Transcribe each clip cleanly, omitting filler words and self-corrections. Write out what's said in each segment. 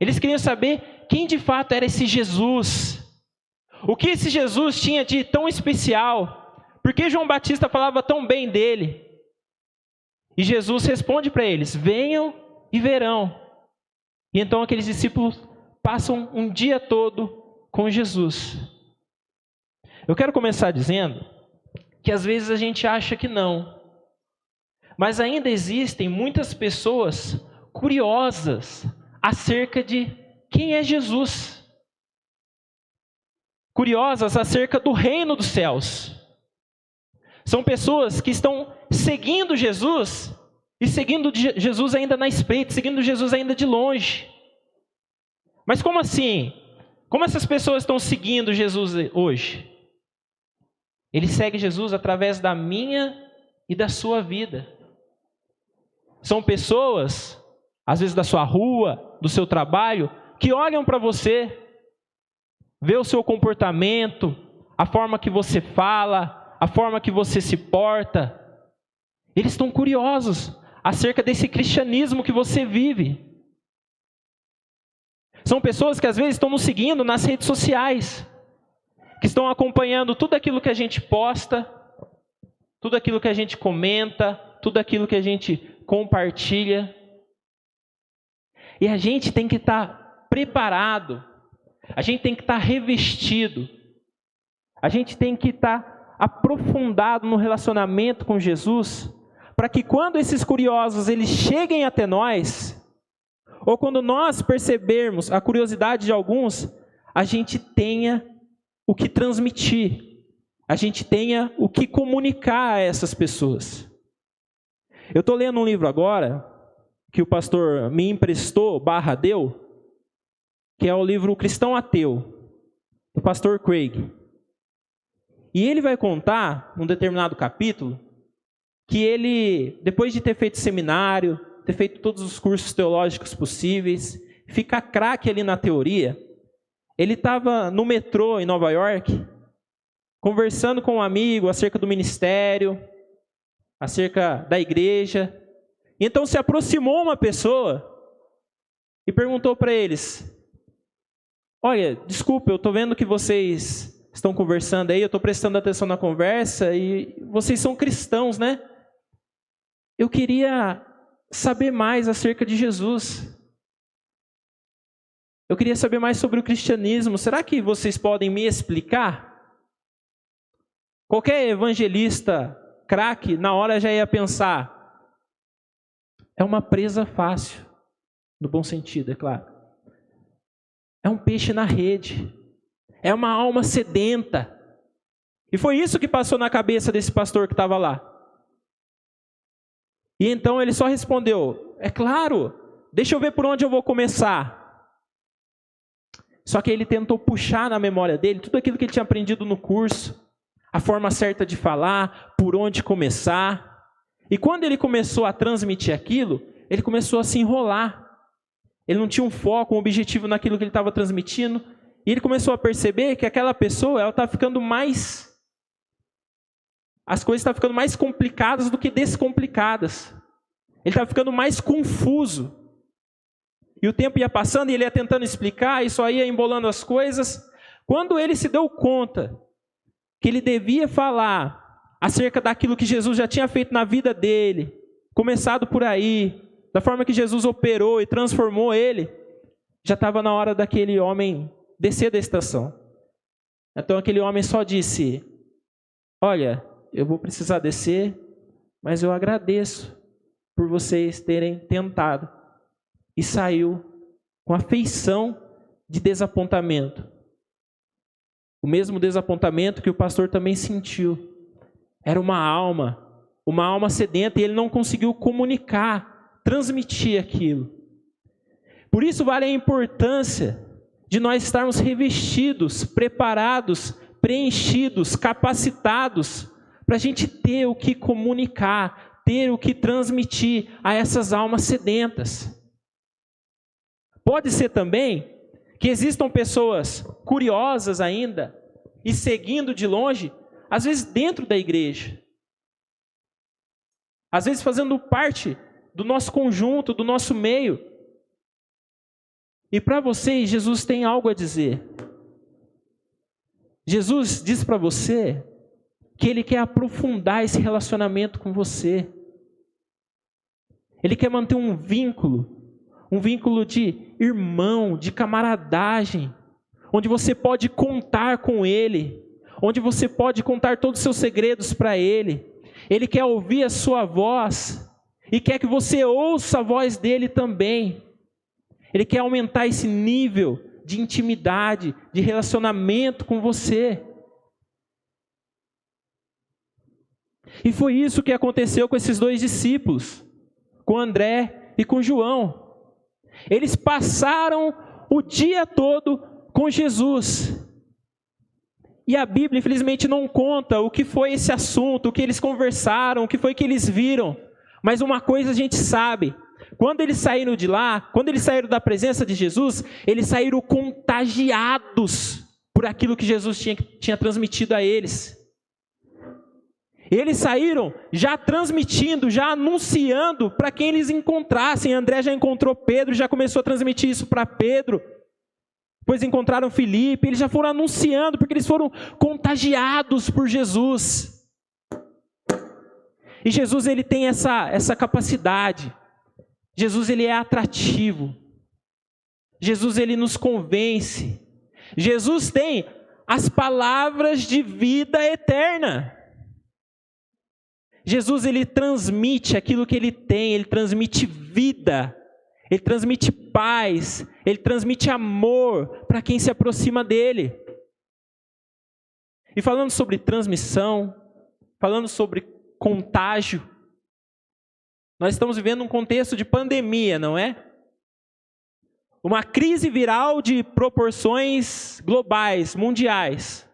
Eles queriam saber quem de fato era esse Jesus. O que esse Jesus tinha de tão especial? Por que João Batista falava tão bem dele? E Jesus responde para eles: venham e verão. E então aqueles discípulos passam um dia todo com Jesus. Eu quero começar dizendo que às vezes a gente acha que não. Mas ainda existem muitas pessoas curiosas acerca de quem é Jesus. Curiosas acerca do reino dos céus. São pessoas que estão seguindo Jesus e seguindo Jesus ainda na espreita, seguindo Jesus ainda de longe. Mas como assim? Como essas pessoas estão seguindo Jesus hoje? Eles seguem Jesus através da minha e da sua vida. São pessoas, às vezes da sua rua, do seu trabalho, que olham para você, vê o seu comportamento, a forma que você fala, a forma que você se porta. Eles estão curiosos acerca desse cristianismo que você vive. São pessoas que às vezes estão nos seguindo nas redes sociais, que estão acompanhando tudo aquilo que a gente posta, tudo aquilo que a gente comenta, tudo aquilo que a gente compartilha. E a gente tem que estar preparado, a gente tem que estar revestido, a gente tem que estar aprofundado no relacionamento com Jesus, para que quando esses curiosos eles cheguem até nós, ou quando nós percebermos a curiosidade de alguns, a gente tenha o que transmitir, a gente tenha o que comunicar a essas pessoas. Eu estou lendo um livro agora, que o pastor me emprestou, deu, que é o livro Cristão Ateu, do pastor Craig. E ele vai contar, num determinado capítulo, que ele, depois de ter feito seminário, ter feito todos os cursos teológicos possíveis, ficar craque ali na teoria, ele estava no metrô em Nova York, conversando com um amigo acerca do ministério, acerca da igreja. E então se aproximou uma pessoa e perguntou para eles: olha, desculpa, eu estou vendo que vocês estão conversando aí, eu estou prestando atenção na conversa e vocês são cristãos, né? Eu queria saber mais acerca de Jesus. Eu queria saber mais sobre o cristianismo. Será que vocês podem me explicar? Qualquer evangelista craque, na hora já ia pensar: é uma presa fácil, no bom sentido, é claro. É um peixe na rede. É uma alma sedenta. E foi isso que passou na cabeça desse pastor que estava lá. E então ele só respondeu: é claro, deixa eu ver por onde eu vou começar. Só que ele tentou puxar na memória dele tudo aquilo que ele tinha aprendido no curso, a forma certa de falar, por onde começar. E quando ele começou a transmitir aquilo, ele começou a se enrolar. Ele não tinha um foco, um objetivo naquilo que ele estava transmitindo. E ele começou a perceber que aquela pessoa, ela estava ficando mais... As coisas estavam ficando mais complicadas do que descomplicadas. Ele estava ficando mais confuso. E o tempo ia passando e ele ia tentando explicar, e só ia embolando as coisas. Quando ele se deu conta que ele devia falar acerca daquilo que Jesus já tinha feito na vida dele, começado por aí, da forma que Jesus operou e transformou ele, já estava na hora daquele homem descer da estação. Então aquele homem só disse: olha, eu vou precisar descer, mas eu agradeço por vocês terem tentado. E saiu com a feição de desapontamento. O mesmo desapontamento que o pastor também sentiu. Era uma alma sedenta, e ele não conseguiu comunicar, transmitir aquilo. Por isso vale a importância de nós estarmos revestidos, preparados, preenchidos, capacitados, para a gente ter o que comunicar, ter o que transmitir a essas almas sedentas. Pode ser também que existam pessoas curiosas ainda e seguindo de longe, às vezes dentro da igreja. Às vezes fazendo parte do nosso conjunto, do nosso meio. E para vocês, Jesus tem algo a dizer. Jesus diz para você que Ele quer aprofundar esse relacionamento com você. Ele quer manter um vínculo de irmão, de camaradagem, onde você pode contar com Ele, onde você pode contar todos os seus segredos para Ele. Ele quer ouvir a sua voz e quer que você ouça a voz dEle também. Ele quer aumentar esse nível de intimidade, de relacionamento com você. E foi isso que aconteceu com esses dois discípulos, com André e com João. Eles passaram o dia todo com Jesus. E a Bíblia, infelizmente, não conta o que foi esse assunto, o que eles conversaram, o que foi que eles viram. Mas uma coisa a gente sabe: quando eles saíram de lá, quando eles saíram da presença de Jesus, eles saíram contagiados por aquilo que Jesus tinha transmitido a eles. Eles saíram já transmitindo, já anunciando para quem eles encontrassem. André já encontrou Pedro, já começou a transmitir isso para Pedro. Depois encontraram Filipe, eles já foram anunciando, porque eles foram contagiados por Jesus. E Jesus, ele tem essa capacidade. Jesus, ele é atrativo. Jesus, ele nos convence. Jesus tem as palavras de vida eterna. Jesus, ele transmite aquilo que ele tem, ele transmite vida, ele transmite paz, ele transmite amor para quem se aproxima dele. E falando sobre transmissão, falando sobre contágio, nós estamos vivendo um contexto de pandemia, não é? Uma crise viral de proporções globais, mundiais,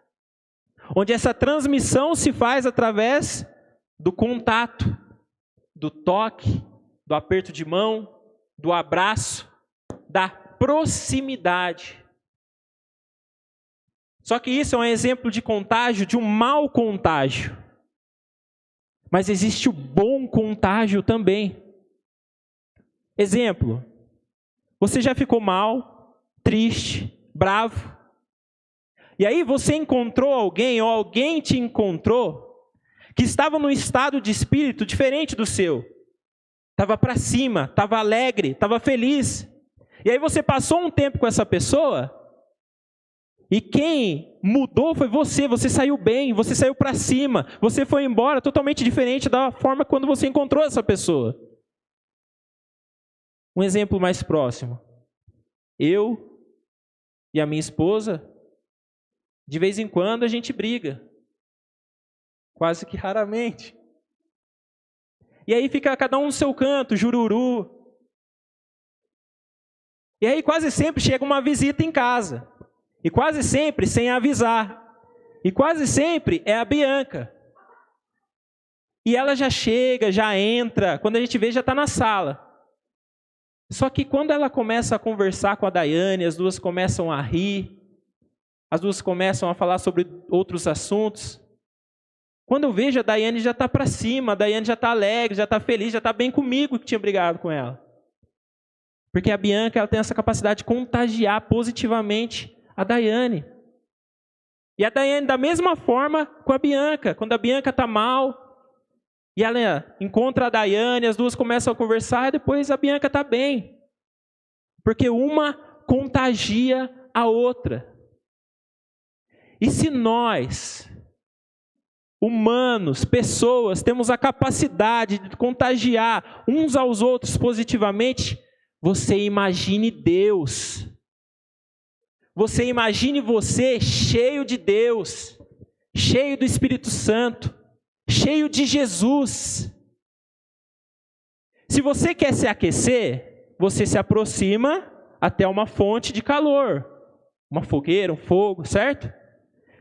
onde essa transmissão se faz através do contato, do toque, do aperto de mão, do abraço, da proximidade. Só que isso é um exemplo de contágio, de um mau contágio. Mas existe o bom contágio também. Exemplo: você já ficou mal, triste, bravo, e aí você encontrou alguém, ou alguém te encontrou, que estava num estado de espírito diferente do seu. Estava para cima, estava alegre, estava feliz. E aí você passou um tempo com essa pessoa, e quem mudou foi você. Você saiu bem, você saiu para cima, você foi embora totalmente diferente da forma quando você encontrou essa pessoa. Um exemplo mais próximo: eu e a minha esposa, de vez em quando a gente briga. Quase que raramente. E aí fica cada um no seu canto, jururu. E aí quase sempre chega uma visita em casa. E quase sempre sem avisar. E quase sempre é a Bianca. E ela já chega, já entra. Quando a gente vê, já está na sala. Só que quando ela começa a conversar com a Daiane, as duas começam a rir. As duas começam a falar sobre outros assuntos. Quando eu vejo, a Daiane já está para cima, a Daiane já está alegre, já está feliz, já está bem comigo que tinha brigado com ela. Porque a Bianca, ela tem essa capacidade de contagiar positivamente a Daiane. E a Daiane, da mesma forma com a Bianca. Quando a Bianca está mal, e ela encontra a Daiane, as duas começam a conversar, e depois a Bianca está bem. Porque uma contagia a outra. E se nós, humanos, pessoas, temos a capacidade de contagiar uns aos outros positivamente, você imagine Deus. Você imagine você cheio de Deus, cheio do Espírito Santo, cheio de Jesus. Se você quer se aquecer, você se aproxima até uma fonte de calor, uma fogueira, um fogo, certo?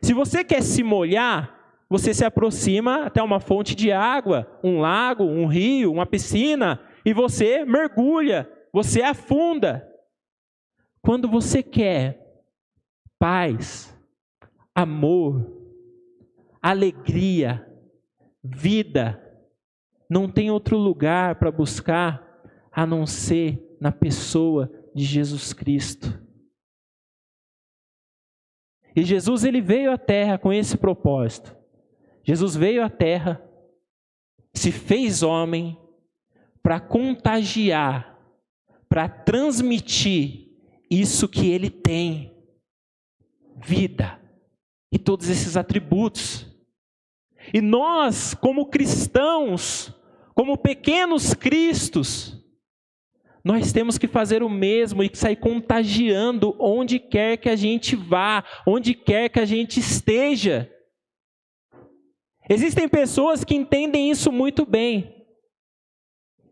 Se você quer se molhar, você se aproxima até uma fonte de água, um lago, um rio, uma piscina, e você mergulha, você afunda. Quando você quer paz, amor, alegria, vida, não tem outro lugar para buscar a não ser na pessoa de Jesus Cristo. E Jesus, ele veio à Terra com esse propósito. Jesus veio à Terra, se fez homem para contagiar, para transmitir isso que ele tem, vida e todos esses atributos. E nós, como cristãos, como pequenos cristos, nós temos que fazer o mesmo e sair contagiando onde quer que a gente vá, onde quer que a gente esteja. Existem pessoas que entendem isso muito bem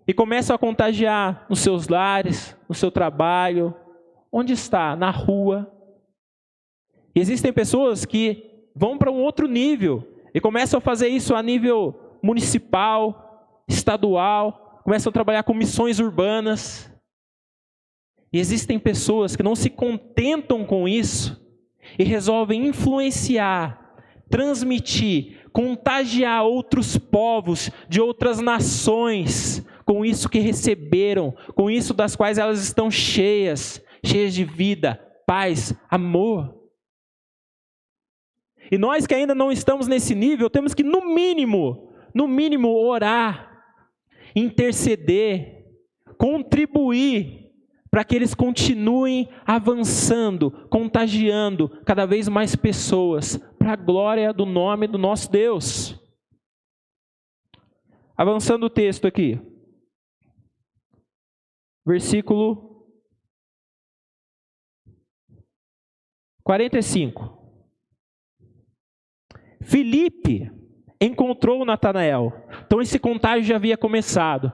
e começam a contagiar nos seus lares, no seu trabalho, onde está? Na rua. E existem pessoas que vão para um outro nível e começam a fazer isso a nível municipal, estadual, começam a trabalhar com missões urbanas. E existem pessoas que não se contentam com isso e resolvem influenciar, transmitir, contagiar outros povos de outras nações com isso que receberam, com isso das quais elas estão cheias de vida, paz, amor. E nós que ainda não estamos nesse nível, temos que no mínimo orar, interceder, contribuir para que eles continuem avançando, contagiando cada vez mais pessoas para a glória do nome do nosso Deus. Avançando o texto aqui. Versículo 45. Filipe encontrou Natanael. Então esse contágio já havia começado.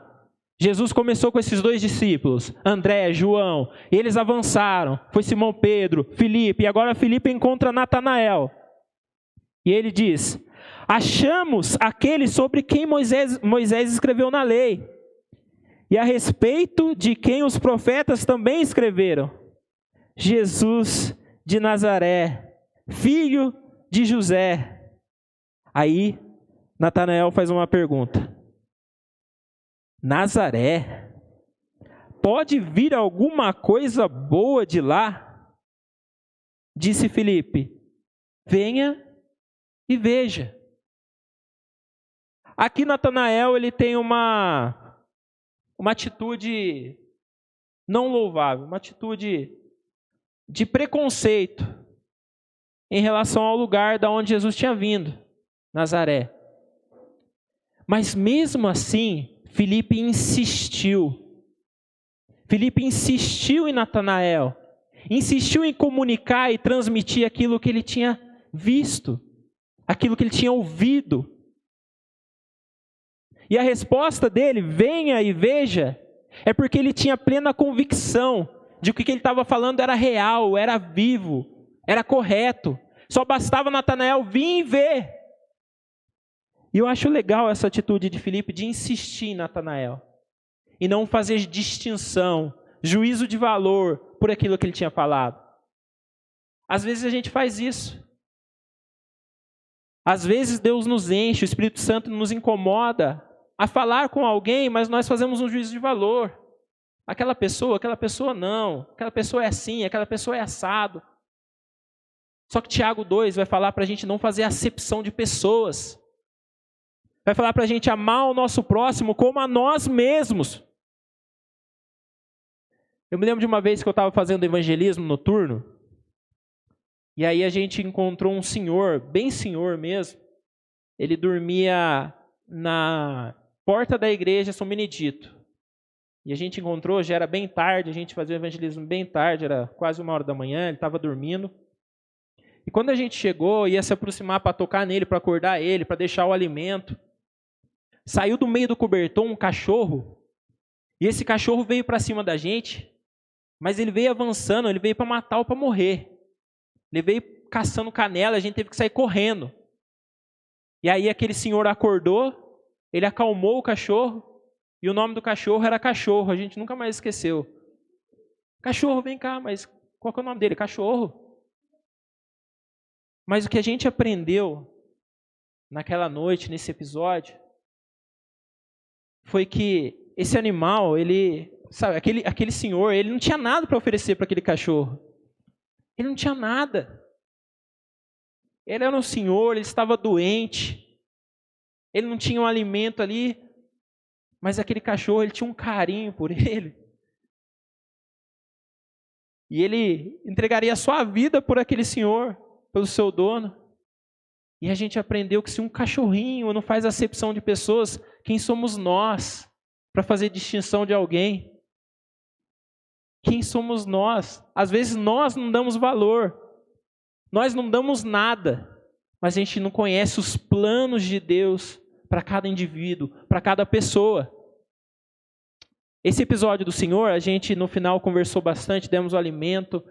Jesus começou com esses dois discípulos, André, João, e eles avançaram. Foi Simão Pedro, Filipe, e agora Filipe encontra Natanael. E ele diz: achamos aquele sobre quem Moisés escreveu na lei, e a respeito de quem os profetas também escreveram, Jesus de Nazaré, filho de José. Aí Natanael faz uma pergunta: Nazaré? Pode vir alguma coisa boa de lá? Disse Filipe: venha e veja. Aqui Natanael ele tem uma atitude não louvável, uma atitude de preconceito em relação ao lugar da onde Jesus tinha vindo, Nazaré. Mas mesmo assim, Filipe insistiu em Natanael, insistiu em comunicar e transmitir aquilo que ele tinha visto, aquilo que ele tinha ouvido. E a resposta dele, venha e veja, é porque ele tinha plena convicção de que o que ele estava falando era real, era vivo, era correto. Só bastava Natanael vir e ver. E eu acho legal essa atitude de Filipe de insistir em Natanael e não fazer distinção, juízo de valor por aquilo que ele tinha falado. Às vezes a gente faz isso. Às vezes Deus nos enche, o Espírito Santo nos incomoda a falar com alguém, mas nós fazemos um juízo de valor. Aquela pessoa não, aquela pessoa é assim, aquela pessoa é assado. Só que Tiago 2 vai falar para a gente não fazer acepção de pessoas. Vai falar para a gente amar o nosso próximo como a nós mesmos. Eu me lembro de uma vez que eu estava fazendo evangelismo noturno, e aí a gente encontrou um senhor, bem senhor mesmo. Ele dormia na porta da igreja São Benedito. E a gente encontrou, já era bem tarde, a gente fazia o evangelismo bem tarde, era quase 1h da manhã, ele estava dormindo. E quando a gente chegou, ia se aproximar para tocar nele, para acordar ele, para deixar o alimento, saiu do meio do cobertor um cachorro, e esse cachorro veio para cima da gente, mas ele veio avançando, ele veio para matar ou para morrer. Ele veio caçando canela, a gente teve que sair correndo. E aí aquele senhor acordou, ele acalmou o cachorro, e o nome do cachorro era Cachorro, a gente nunca mais esqueceu. Cachorro, vem cá, mas qual que é o nome dele? Cachorro. Mas o que a gente aprendeu naquela noite, nesse episódio, foi que esse animal, ele sabe, aquele senhor, ele não tinha nada para oferecer para aquele cachorro. Ele não tinha nada. Ele era um senhor, ele estava doente. Ele não tinha um alimento ali, mas aquele cachorro, ele tinha um carinho por ele. E ele entregaria a sua vida por aquele senhor, pelo seu dono. E a gente aprendeu que se um cachorrinho não faz acepção de pessoas, quem somos nós para fazer distinção de alguém? Quem somos nós? Às vezes nós não damos valor, nós não damos nada, mas a gente não conhece os planos de Deus para cada indivíduo, para cada pessoa. Esse episódio do Senhor, a gente no final conversou bastante, demos o alimento,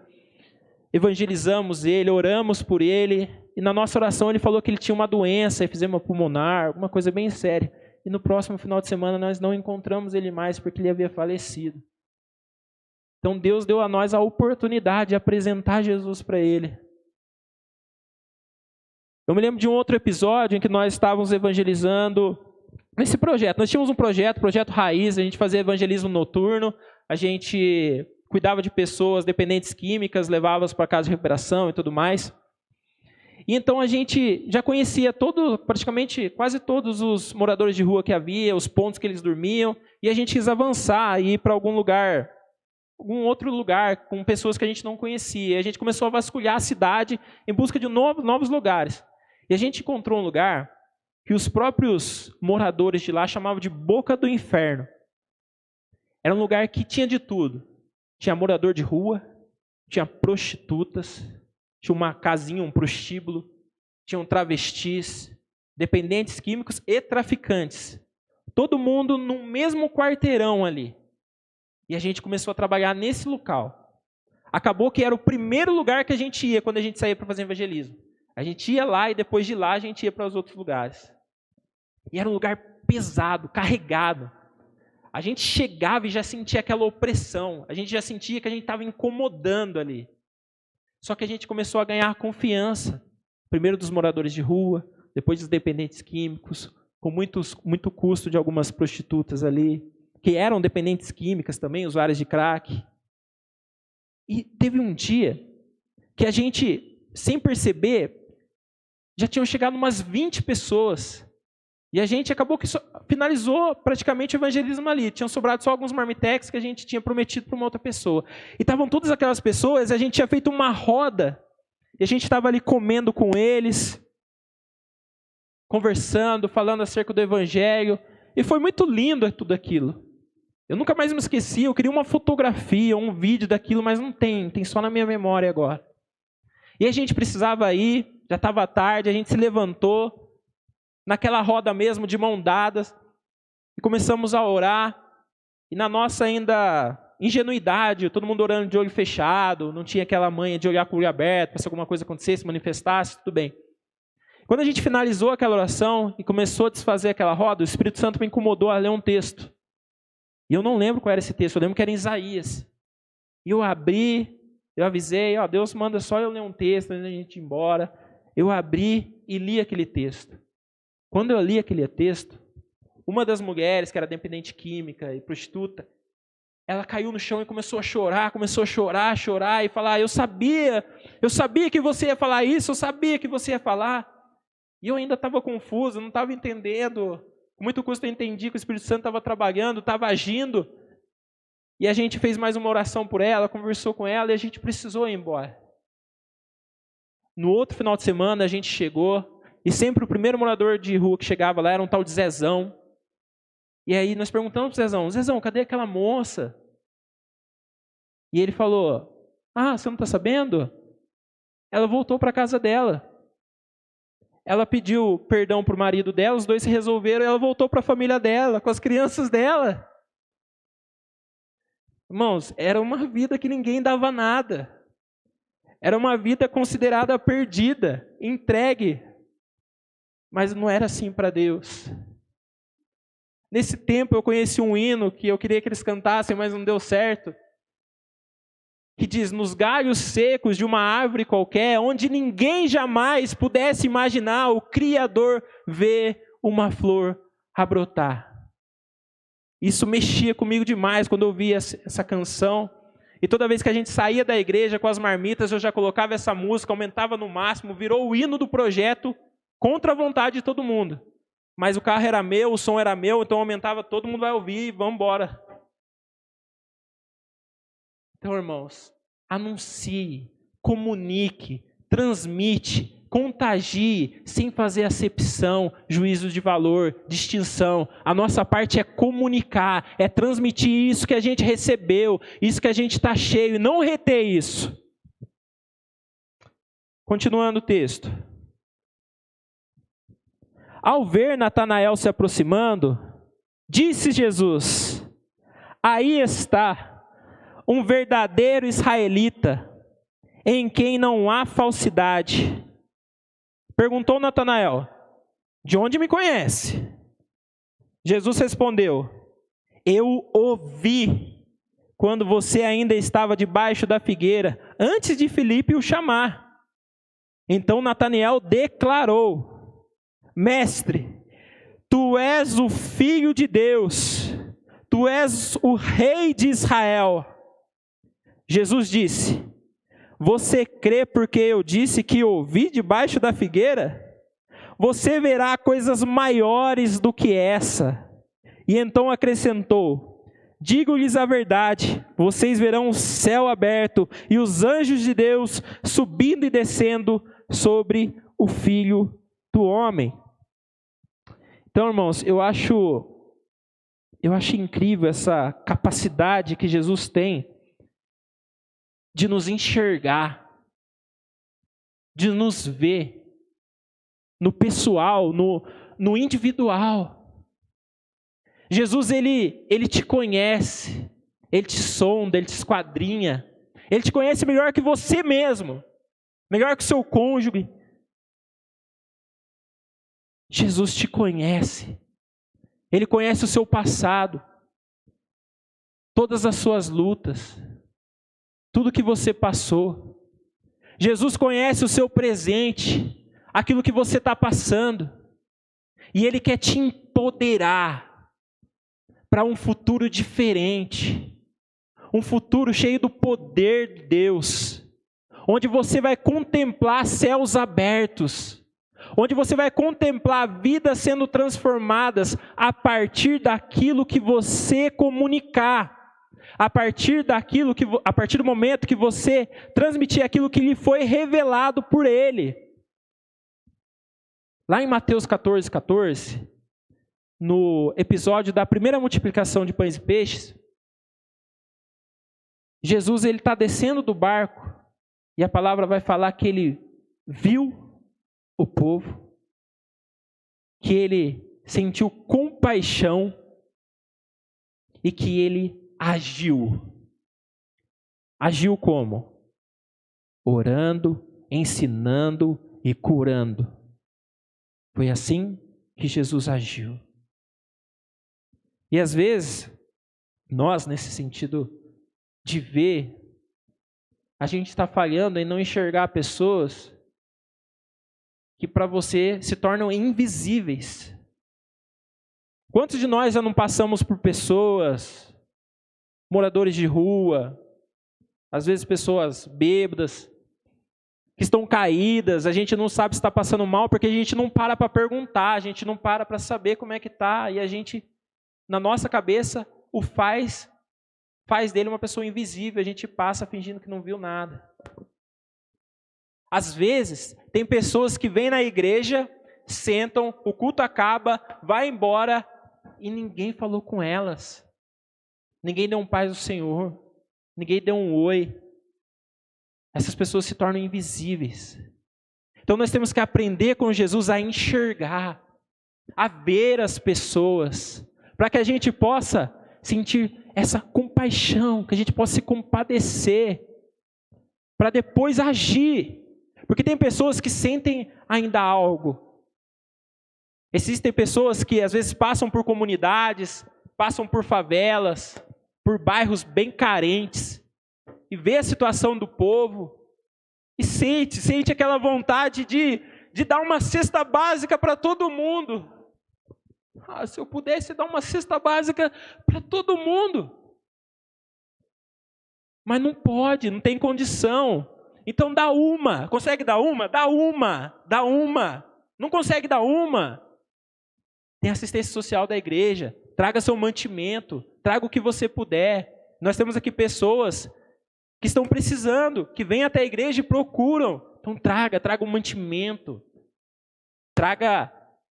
evangelizamos ele, oramos por ele, e na nossa oração ele falou que ele tinha uma doença, efizema pulmonar, alguma coisa bem séria. E no próximo final de semana nós não encontramos ele mais porque ele havia falecido. Então Deus deu a nós a oportunidade de apresentar Jesus para ele. Eu me lembro de um outro episódio em que nós estávamos evangelizando nesse projeto. Nós tínhamos um projeto Raiz, a gente fazia evangelismo noturno, a gente cuidava de pessoas dependentes químicas, levava-as para casa de recuperação e tudo mais. E então a gente já conhecia praticamente quase todos os moradores de rua que havia, os pontos que eles dormiam, e a gente quis avançar e ir para algum outro lugar, com pessoas que a gente não conhecia. E a gente começou a vasculhar a cidade em busca de novos lugares. E a gente encontrou um lugar que os próprios moradores de lá chamavam de Boca do Inferno. Era um lugar que tinha de tudo. Tinha morador de rua, tinha prostitutas, tinha uma casinha, um prostíbulo, tinham travestis, dependentes químicos e traficantes. Todo mundo no mesmo quarteirão ali. E a gente começou a trabalhar nesse local. Acabou que era o primeiro lugar que a gente ia quando a gente saía para fazer evangelismo. A gente ia lá e depois de lá a gente ia para os outros lugares. E era um lugar pesado, carregado. A gente chegava e já sentia aquela opressão. A gente já sentia que a gente estava incomodando ali. Só que a gente começou a ganhar confiança. Primeiro dos moradores de rua, depois dos dependentes químicos, com muito custo de algumas prostitutas ali, que eram dependentes químicas também, usuárias de crack. E teve um dia que a gente, sem perceber, já tinham chegado umas 20 pessoas. E a gente acabou que finalizou praticamente o evangelismo ali. Tinham sobrado só alguns marmitex que a gente tinha prometido para uma outra pessoa. E estavam todas aquelas pessoas, a gente tinha feito uma roda. E a gente estava ali comendo com eles, conversando, falando acerca do evangelho. E foi muito lindo tudo aquilo. Eu nunca mais me esqueci, eu queria uma fotografia, um vídeo daquilo, mas não tem só na minha memória agora. E a gente precisava ir, já estava tarde, a gente se levantou, naquela roda mesmo, de mão dadas, e começamos a orar, e na nossa ainda ingenuidade, todo mundo orando de olho fechado, não tinha aquela manha de olhar com o olho aberto, para se alguma coisa acontecesse, manifestasse, tudo bem. Quando a gente finalizou aquela oração e começou a desfazer aquela roda, o Espírito Santo me incomodou a ler um texto. E eu não lembro qual era esse texto, eu lembro que era em Isaías. E eu abri, eu avisei, Deus manda só eu ler um texto antes da gente ir embora. Eu abri e li aquele texto. Quando eu li aquele texto, uma das mulheres, que era dependente química e prostituta, ela caiu no chão e começou a chorar, e falar, eu sabia que você ia falar isso, eu sabia que você ia falar. E eu ainda estava confuso, não estava entendendo. Com muito custo eu entendi que o Espírito Santo estava trabalhando, estava agindo. E a gente fez mais uma oração por ela, conversou com ela e a gente precisou ir embora. No outro final de semana a gente chegou e sempre o primeiro morador de rua que chegava lá era um tal de Zezão. E aí nós perguntamos para o Zezão, Zezão, cadê aquela moça? E ele falou, você não está sabendo? Ela voltou para a casa dela. Ela pediu perdão para o marido dela, os dois se resolveram e ela voltou para a família dela, com as crianças dela. Irmãos, era uma vida que ninguém dava nada. Era uma vida considerada perdida, entregue. Mas não era assim para Deus. Nesse tempo eu conheci um hino que eu queria que eles cantassem, mas não deu certo. Que diz, nos galhos secos de uma árvore qualquer, onde ninguém jamais pudesse imaginar, o Criador vê uma flor a brotar. Isso mexia comigo demais quando eu ouvia essa canção. E toda vez que a gente saía da igreja com as marmitas, eu já colocava essa música, aumentava no máximo, virou o hino do projeto contra a vontade de todo mundo. Mas o carro era meu, o som era meu, então aumentava, todo mundo vai ouvir e vamos embora. Então, irmãos, anuncie, comunique, transmite, contagie, sem fazer acepção, juízo de valor, distinção. A nossa parte é comunicar, é transmitir isso que a gente recebeu, isso que a gente está cheio, e não reter isso. Continuando o texto. Ao ver Natanael se aproximando, disse Jesus: aí está um verdadeiro israelita, em quem não há falsidade. Perguntou Natanael: de onde me conhece? Jesus respondeu: eu o vi quando você ainda estava debaixo da figueira, antes de Filipe o chamar. Então Natanael declarou: Mestre, tu és o Filho de Deus, tu és o Rei de Israel. Jesus disse: você crê porque eu disse que ouvi debaixo da figueira? Você verá coisas maiores do que essa. E então acrescentou: digo-lhes a verdade, vocês verão o céu aberto e os anjos de Deus subindo e descendo sobre o Filho do Homem. Então, irmãos, eu acho incrível essa capacidade que Jesus tem de nos enxergar, de nos ver no pessoal, no individual. Jesus, ele te conhece, ele te sonda, ele te esquadrinha, ele te conhece melhor que você mesmo, melhor que o seu cônjuge. Jesus te conhece, ele conhece o seu passado, todas as suas lutas, tudo que você passou. Jesus conhece o seu presente, aquilo que você está passando, e ele quer te empoderar para um futuro diferente, um futuro cheio do poder de Deus, onde você vai contemplar céus abertos, onde você vai contemplar vidas sendo transformadas a partir daquilo que você comunicar, a partir do momento que você transmitir aquilo que lhe foi revelado por Ele. Lá em Mateus 14, no episódio da primeira multiplicação de pães e peixes, Jesus está descendo do barco e a palavra vai falar que ele viu o povo, que ele sentiu compaixão e que ele agiu. Agiu como? Orando, ensinando e curando. Foi assim que Jesus agiu. E às vezes, nós, nesse sentido de ver, a gente está falhando em não enxergar pessoas que para você se tornam invisíveis. Quantos de nós já não passamos por pessoas, moradores de rua, às vezes pessoas bêbadas, que estão caídas, a gente não sabe se está passando mal, porque a gente não para perguntar, a gente não para saber como é que está, e a gente, na nossa cabeça, faz dele uma pessoa invisível, a gente passa fingindo que não viu nada. Às vezes, tem pessoas que vêm na igreja, sentam, o culto acaba, vai embora e ninguém falou com elas. Ninguém deu um paz do Senhor, ninguém deu um oi. Essas pessoas se tornam invisíveis. Então nós temos que aprender com Jesus a enxergar, a ver as pessoas, para que a gente possa sentir essa compaixão, que a gente possa se compadecer, para depois agir. Porque tem pessoas que sentem ainda algo. Existem pessoas que às vezes passam por comunidades, passam por favelas, por bairros bem carentes, e vê a situação do povo, e sente aquela vontade de dar uma cesta básica para todo mundo. Se eu pudesse dar uma cesta básica para todo mundo. Mas não pode, não tem condição. Então dá uma. Consegue dar uma? Dá uma. Dá uma. Não consegue dar uma? Tem assistência social da igreja. Traga seu mantimento. Traga o que você puder. Nós temos aqui pessoas que estão precisando, que vêm até a igreja e procuram. Então traga um mantimento. Traga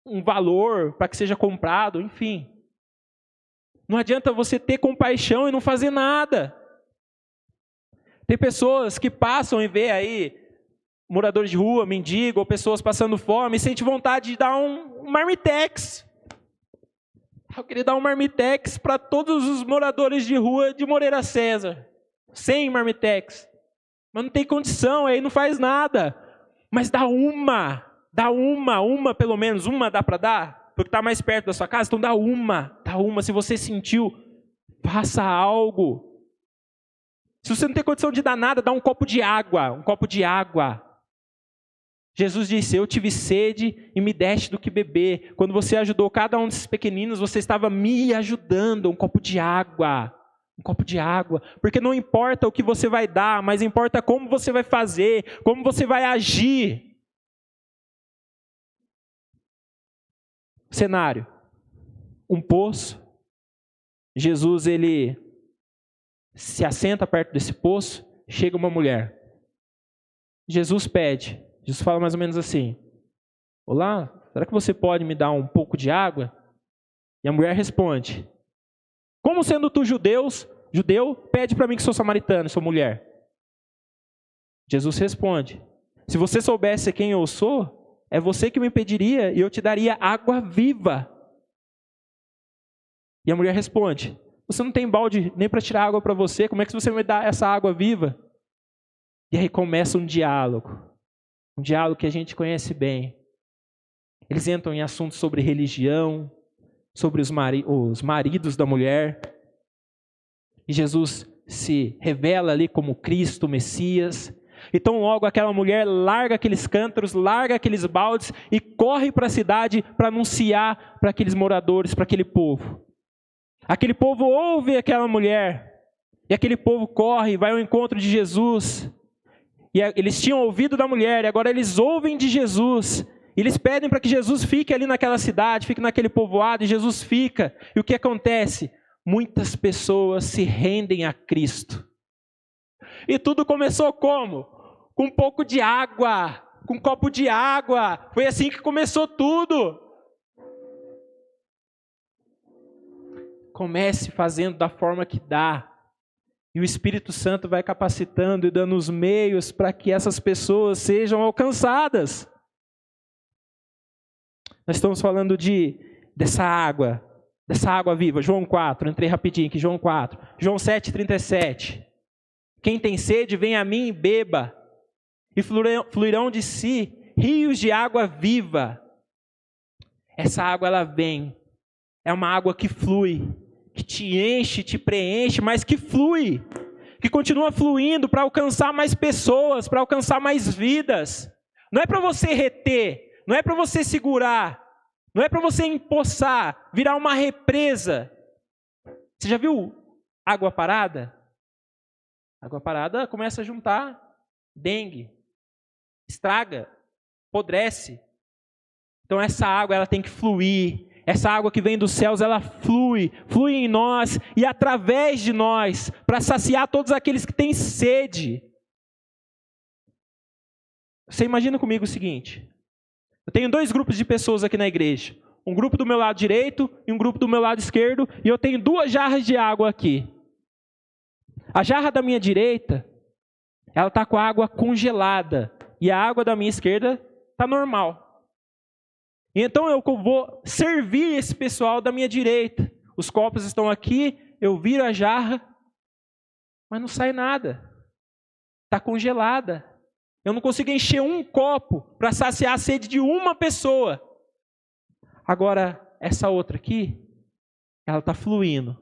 um valor para que seja comprado, enfim. Não adianta você ter compaixão e não fazer nada. Tem pessoas que passam e vê aí moradores de rua, mendigo, ou pessoas passando fome, e sente vontade de dar um marmitex. Eu queria dar um marmitex para todos os moradores de rua de Moreira César. 100 marmitex. Mas não tem condição, aí não faz nada. Mas dá uma pelo menos, uma dá para dar? Porque está mais perto da sua casa, então dá uma. Se você sentiu, faça algo. Se você não tem condição de dar nada, dá um copo de água. Jesus disse, eu tive sede e me deste do que beber. Quando você ajudou cada um desses pequeninos, você estava me ajudando. Um copo de água. Porque não importa o que você vai dar, mas importa como você vai fazer, como você vai agir. Cenário. Um poço. Jesus, ele se assenta perto desse poço, chega uma mulher. Jesus pede. Jesus fala mais ou menos assim: olá, será que você pode me dar um pouco de água? E a mulher responde: como sendo tu judeu, pede para mim que sou samaritano, sou mulher. Jesus responde: se você soubesse quem eu sou, é você que me pediria e eu te daria água viva. E a mulher responde: você não tem balde nem para tirar água para você, como é que você vai me dar essa água viva? E aí começa um diálogo que a gente conhece bem. Eles entram em assuntos sobre religião, sobre os maridos da mulher. E Jesus se revela ali como Cristo, o Messias. Então logo aquela mulher larga aqueles cântaros, larga aqueles baldes e corre para a cidade para anunciar para aqueles moradores, para aquele povo. Aquele povo ouve aquela mulher e aquele povo corre, vai ao encontro de Jesus. E eles tinham ouvido da mulher e agora eles ouvem de Jesus. E eles pedem para que Jesus fique ali naquela cidade, fique naquele povoado, e Jesus fica. E o que acontece? Muitas pessoas se rendem a Cristo. E tudo começou como? Com um pouco de água, com um copo de água. Foi assim que começou tudo. Comece fazendo da forma que dá. E o Espírito Santo vai capacitando e dando os meios para que essas pessoas sejam alcançadas. Nós estamos falando dessa água viva. João 4, entrei rapidinho aqui, João 4. João 7,37. Quem tem sede, vem a mim e beba. E fluirão de si rios de água viva. Essa água, ela vem. É uma água que flui, que te enche, te preenche, mas que flui. Que continua fluindo para alcançar mais pessoas, para alcançar mais vidas. Não é para você reter. Não é para você segurar, não é para você empoçar, virar uma represa. Você já viu água parada? Água parada começa a juntar dengue, estraga, apodrece. Então essa água ela tem que fluir. Essa água que vem dos céus, ela flui em nós e através de nós, para saciar todos aqueles que têm sede. Você imagina comigo o seguinte: eu tenho 2 grupos de pessoas aqui na igreja. Um grupo do meu lado direito e um grupo do meu lado esquerdo. E eu tenho 2 jarras de água aqui. A jarra da minha direita, ela está com a água congelada. E a água da minha esquerda está normal. Então eu vou servir esse pessoal da minha direita. Os copos estão aqui, eu viro a jarra, mas não sai nada. Está congelada. Eu não consigo encher um copo para saciar a sede de uma pessoa. Agora, essa outra aqui, ela está fluindo.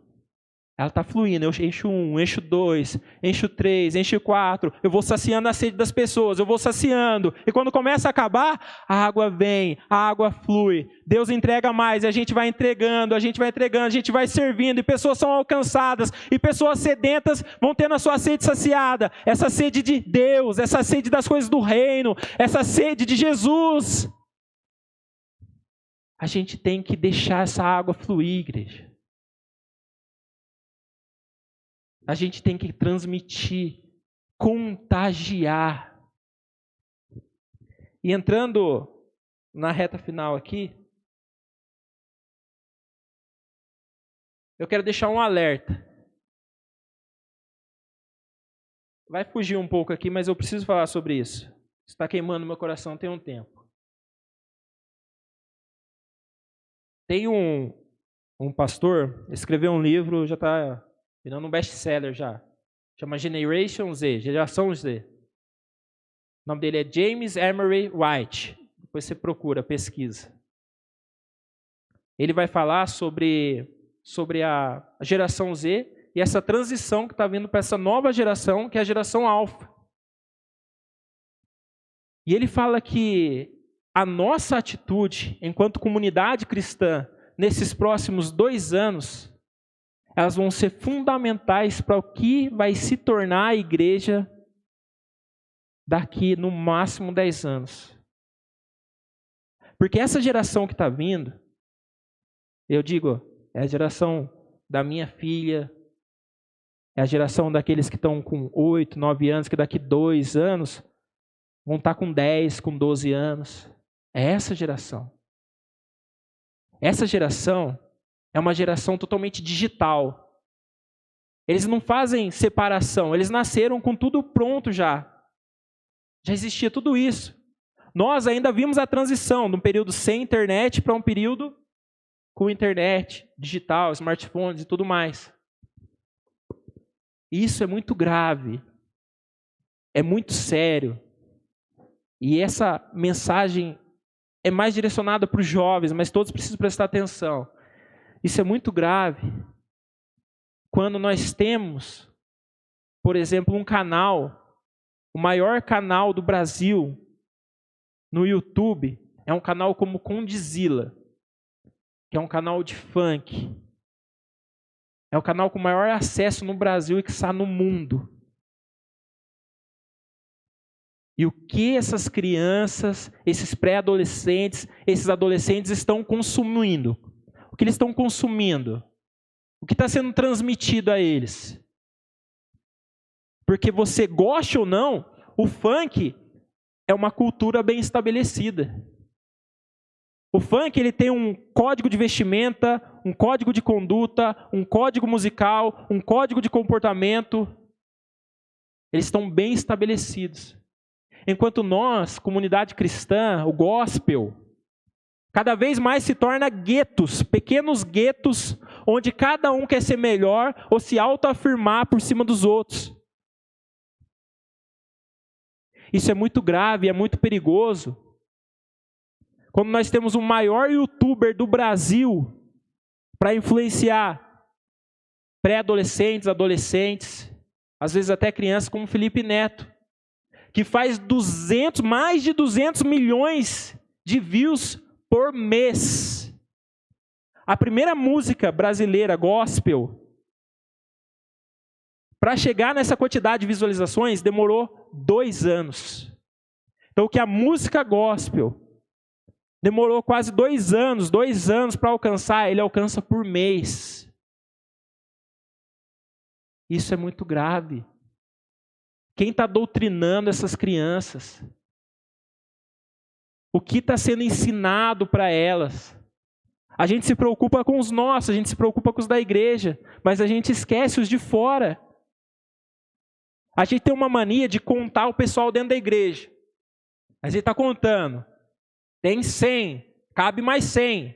Ela está fluindo, eu encho 1, encho 2, encho 3, encho 4, eu vou saciando a sede das pessoas, eu vou saciando, e quando começa a acabar, a água vem, a água flui, Deus entrega mais, e a gente vai entregando, a gente vai servindo, e pessoas são alcançadas, e pessoas sedentas vão tendo a sua sede saciada, essa sede de Deus, essa sede das coisas do reino, essa sede de Jesus. A gente tem que deixar essa água fluir, igreja. A gente tem que transmitir, contagiar. E entrando na reta final aqui, eu quero deixar um alerta. Vai fugir um pouco aqui, mas eu preciso falar sobre isso. Está queimando meu coração tem um tempo. Tem um pastor, escreveu um livro, já está virando um best-seller já. Chama Generation Z, Geração Z. O nome dele é James Emery White. Depois você procura, pesquisa. Ele vai falar sobre a geração Z e essa transição que está vindo para essa nova geração, que é a geração Alfa. E ele fala que a nossa atitude, enquanto comunidade cristã, nesses próximos 2 anos, elas vão ser fundamentais para o que vai se tornar a igreja daqui no máximo 10 anos. Porque essa geração que está vindo, eu digo, é a geração da minha filha, é a geração daqueles que estão com 8, 9 anos, que daqui 2 anos vão estar com 10, com 12 anos. É essa geração. Essa geração é uma geração totalmente digital. Eles não fazem separação, eles nasceram com tudo pronto já. Já existia tudo isso. Nós ainda vimos a transição de um período sem internet para um período com internet, digital, smartphones e tudo mais. Isso é muito grave. É muito sério. E essa mensagem é mais direcionada para os jovens, mas todos precisam prestar atenção. Isso é muito grave quando nós temos, por exemplo, um canal, o maior canal do Brasil no YouTube, é um canal como Condzilla, que é um canal de funk. É o canal com maior acesso no Brasil e que está no mundo. E o que essas crianças, esses pré-adolescentes, esses adolescentes estão consumindo? O que eles estão consumindo? O que está sendo transmitido a eles? Porque você goste ou não, o funk é uma cultura bem estabelecida. O funk ele tem um código de vestimenta, um código de conduta, um código musical, um código de comportamento. Eles estão bem estabelecidos. Enquanto nós, comunidade cristã, o gospel, cada vez mais se torna guetos, pequenos guetos, onde cada um quer ser melhor ou se autoafirmar por cima dos outros. Isso é muito grave, é muito perigoso. Quando nós temos o maior youtuber do Brasil para influenciar pré-adolescentes, adolescentes, às vezes até crianças, como Felipe Neto, que faz mais de 200 milhões de views por mês. A primeira música brasileira gospel, para chegar nessa quantidade de visualizações, demorou 2 anos. Então, o que a música gospel demorou quase 2 anos para alcançar, ele alcança por mês. Isso é muito grave. Quem está doutrinando essas crianças? O que está sendo ensinado para elas? A gente se preocupa com os nossos, a gente se preocupa com os da igreja, mas a gente esquece os de fora. A gente tem uma mania de contar o pessoal dentro da igreja. A gente está contando. Tem 100, cabe mais 100.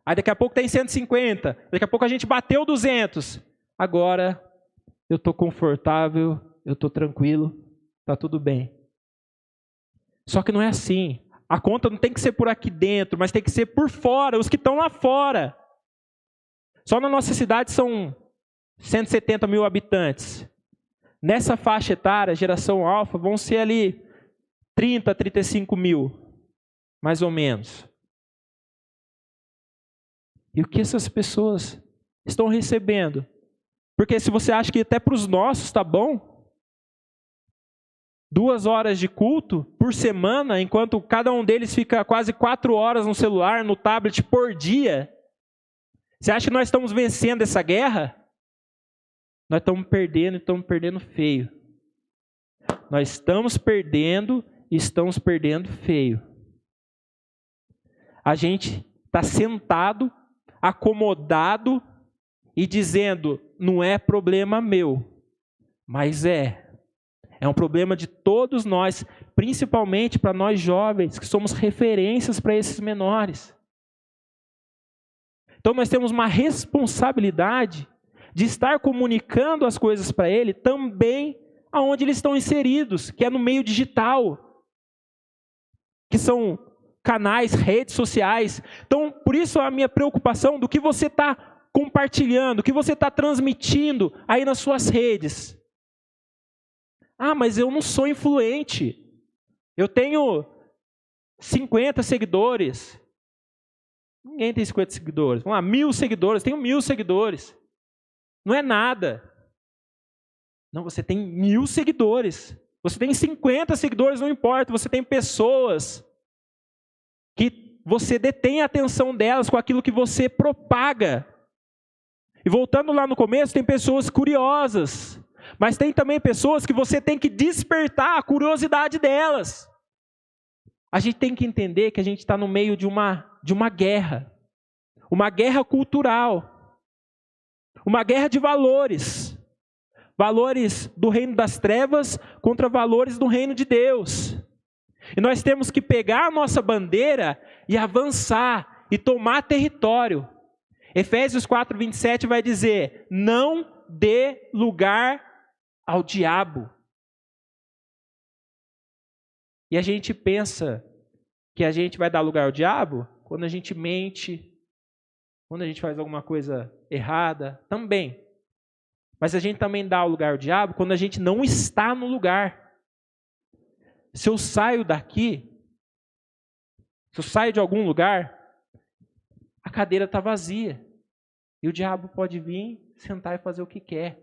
Aí daqui a pouco tem 150, daqui a pouco a gente bateu 200. Agora eu estou confortável, eu estou tranquilo, está tudo bem. Só que não é assim. A conta não tem que ser por aqui dentro, mas tem que ser por fora, os que estão lá fora. Só na nossa cidade são 170 mil habitantes. Nessa faixa etária, geração alfa, vão ser ali 30 a 35 mil, mais ou menos. E o que essas pessoas estão recebendo? Porque se você acha que até para os nossos está bom, 2 horas de culto por semana, enquanto cada um deles fica quase 4 horas no celular, no tablet por dia, você acha que nós estamos vencendo essa guerra? Nós estamos perdendo feio. Nós estamos perdendo e estamos perdendo feio. A gente está sentado, acomodado e dizendo, não é problema meu, mas é um problema de todos nós, principalmente para nós jovens, que somos referências para esses menores. Então nós temos uma responsabilidade de estar comunicando as coisas para ele também aonde eles estão inseridos, que é no meio digital, que são canais, redes sociais. Então, por isso a minha preocupação do que você está compartilhando, o que você está transmitindo aí nas suas redes. Ah, mas eu não sou influente. Eu tenho 50 seguidores. Ninguém tem 50 seguidores. Vamos lá, 1000 seguidores. Tenho 1000 seguidores. Não é nada. Não, você tem 1000 seguidores. Você tem 50 seguidores, não importa. Você tem pessoas que você detém a atenção delas com aquilo que você propaga. E voltando lá no começo, tem pessoas curiosas. Mas tem também pessoas que você tem que despertar a curiosidade delas. A gente tem que entender que a gente está no meio de uma guerra. Uma guerra cultural. Uma guerra de valores. Valores do reino das trevas contra valores do reino de Deus. E nós temos que pegar a nossa bandeira e avançar e tomar território. Efésios 4:27 vai dizer, não dê lugar ao diabo. E a gente pensa que a gente vai dar lugar ao diabo quando a gente mente, quando a gente faz alguma coisa errada, também. Mas a gente também dá o lugar ao diabo quando a gente não está no lugar. Se eu saio daqui, se eu saio de algum lugar, a cadeira está vazia. E o diabo pode vir, sentar e fazer o que quer.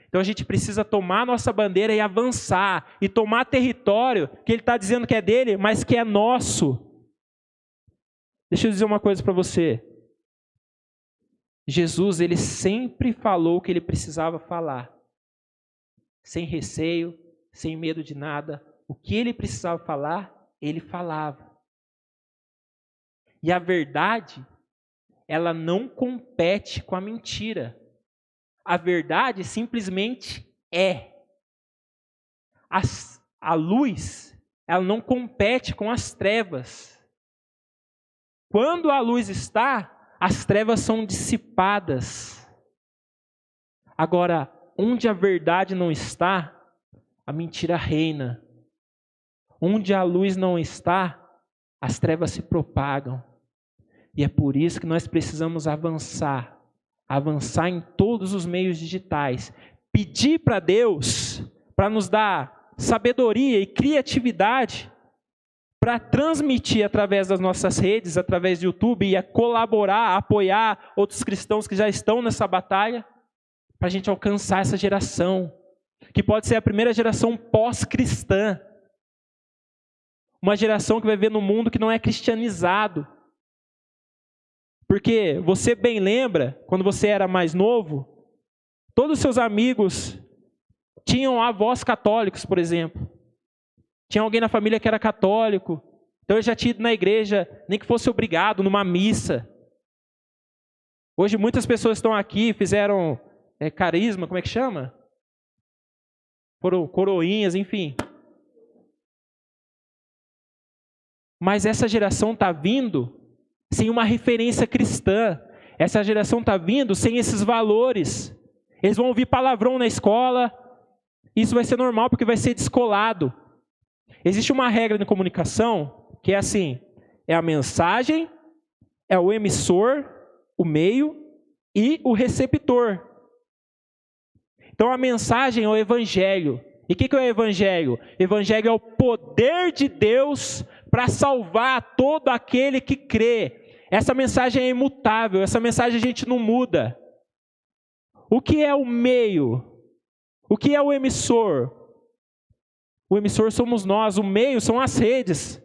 Então a gente precisa tomar a nossa bandeira e avançar. E tomar território que ele está dizendo que é dele, mas que é nosso. Deixa eu dizer uma coisa para você. Jesus, ele sempre falou o que ele precisava falar. Sem receio, sem medo de nada. O que ele precisava falar, ele falava. E a verdade, ela não compete com a mentira. A verdade simplesmente é. A luz, ela não compete com as trevas. Quando a luz está, as trevas são dissipadas. Agora, onde a verdade não está, a mentira reina. Onde a luz não está, as trevas se propagam. E é por isso que nós precisamos avançar em todos os meios digitais. Pedir para Deus, para nos dar sabedoria e criatividade, para transmitir através das nossas redes, através do YouTube, e a colaborar, a apoiar outros cristãos que já estão nessa batalha, para a gente alcançar essa geração, que pode ser a primeira geração pós-cristã. Uma geração que vai viver num mundo que não é cristianizado. Porque você bem lembra, quando você era mais novo, todos os seus amigos tinham avós católicos, por exemplo. Tinha alguém na família que era católico. Então eu já tinha ido na igreja, nem que fosse obrigado, numa missa. Hoje muitas pessoas estão aqui, fizeram carisma, como é que chama? Foram coroinhas, enfim. Mas essa geração está vindo sem uma referência cristã. Essa geração está vindo sem esses valores. Eles vão ouvir palavrão na escola. Isso vai ser normal porque vai ser descolado. Existe uma regra de comunicação que é assim: é a mensagem, é o emissor, o meio e o receptor. Então a mensagem é o Evangelho. E o que é o Evangelho? Evangelho é o poder de Deus para salvar todo aquele que crê. Essa mensagem é imutável, essa mensagem a gente não muda. O que é o meio? O que é o emissor? O emissor somos nós, o meio são as redes.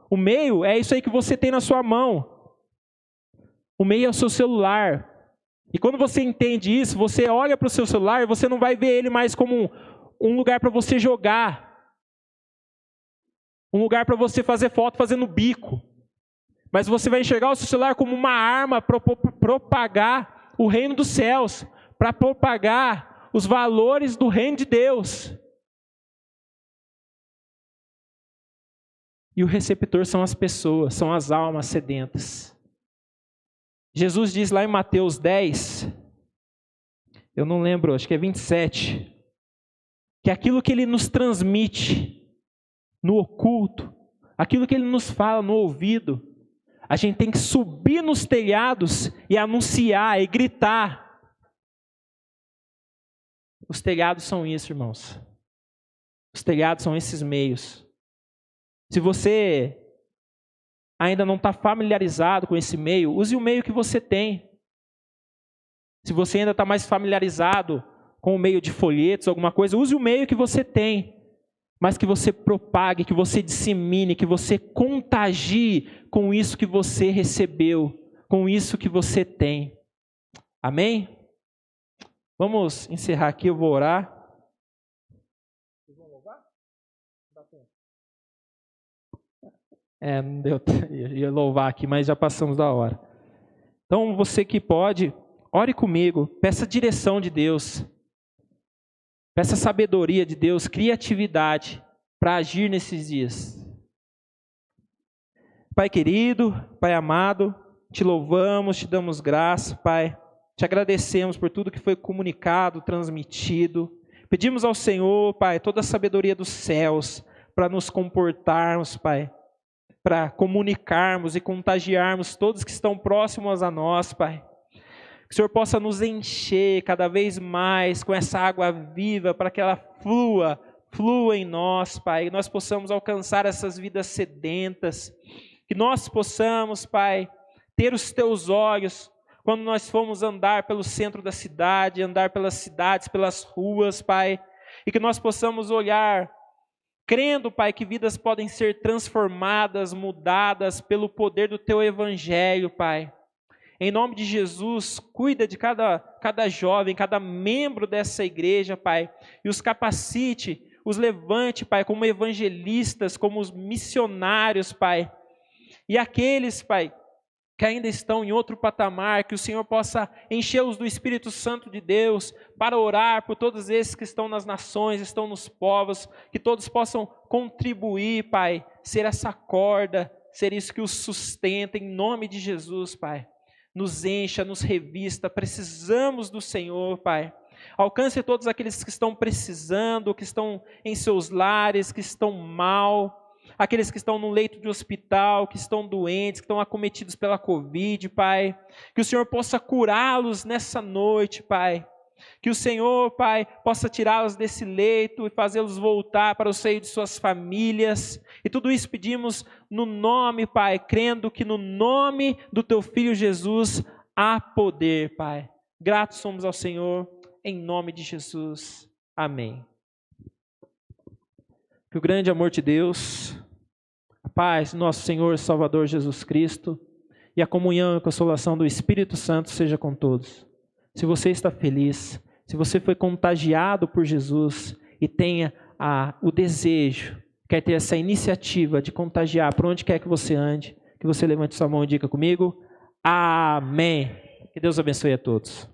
O meio é isso aí que você tem na sua mão. O meio é o seu celular. E quando você entende isso, você olha para o seu celular e você não vai ver ele mais como um lugar para você jogar. Um lugar para você fazer foto fazendo bico. Mas você vai enxergar o seu celular como uma arma para propagar o reino dos céus, para propagar os valores do reino de Deus. E o receptor são as pessoas, são as almas sedentas. Jesus diz lá em Mateus 10, eu não lembro, acho que é 27, que aquilo que Ele nos transmite no oculto, aquilo que Ele nos fala no ouvido, a gente tem que subir nos telhados e anunciar e gritar. Os telhados são isso, irmãos. Os telhados são esses meios. Se você ainda não está familiarizado com esse meio, use o meio que você tem. Se você ainda está mais familiarizado com o meio de folhetos, alguma coisa, use o meio que você tem. Mas que você propague, que você dissemine, que você contagie com isso que você recebeu, com isso que você tem. Amém? Vamos encerrar aqui, eu vou orar. Não deu, eu ia louvar aqui, mas já passamos da hora. Então, você que pode, ore comigo, peça direção de Deus, peça sabedoria de Deus, criatividade para agir nesses dias. Pai querido, Pai amado, te louvamos, te damos graça, Pai. Te agradecemos por tudo que foi comunicado, transmitido. Pedimos ao Senhor, Pai, toda a sabedoria dos céus para nos comportarmos, Pai, para comunicarmos e contagiarmos todos que estão próximos a nós, Pai. Que o Senhor possa nos encher cada vez mais com essa água viva, para que ela flua em nós, Pai. Que nós possamos alcançar essas vidas sedentas. Que nós possamos, Pai, ter os Teus olhos quando nós formos andar pelo centro da cidade, andar pelas cidades, pelas ruas, Pai. E que nós possamos olhar crendo, Pai, que vidas podem ser transformadas, mudadas pelo poder do Teu Evangelho, Pai. Em nome de Jesus, cuida de cada jovem, cada membro dessa igreja, Pai, e os capacite, os levante, Pai, como evangelistas, como os missionários, Pai. E aqueles, Pai, que ainda estão em outro patamar, que o Senhor possa enchê-los do Espírito Santo de Deus, para orar por todos esses que estão nas nações, estão nos povos, que todos possam contribuir, Pai, ser essa corda, ser isso que os sustenta, em nome de Jesus, Pai. Nos encha, nos revista, precisamos do Senhor, Pai. Alcance todos aqueles que estão precisando, que estão em seus lares, que estão mal, aqueles que estão no leito de hospital, que estão doentes, que estão acometidos pela Covid, Pai. Que o Senhor possa curá-los nessa noite, Pai. Que o Senhor, Pai, possa tirá-los desse leito e fazê-los voltar para o seio de suas famílias. E tudo isso pedimos no nome, Pai, crendo que no nome do Teu Filho Jesus há poder, Pai. Gratos somos ao Senhor, em nome de Jesus. Amém. Que o grande amor de Deus, a paz do nosso Senhor e Salvador Jesus Cristo e a comunhão e a consolação do Espírito Santo seja com todos. Se você está feliz, se você foi contagiado por Jesus e tenha o desejo, quer ter essa iniciativa de contagiar por onde quer que você ande, que você levante sua mão e diga comigo, amém. Que Deus abençoe a todos.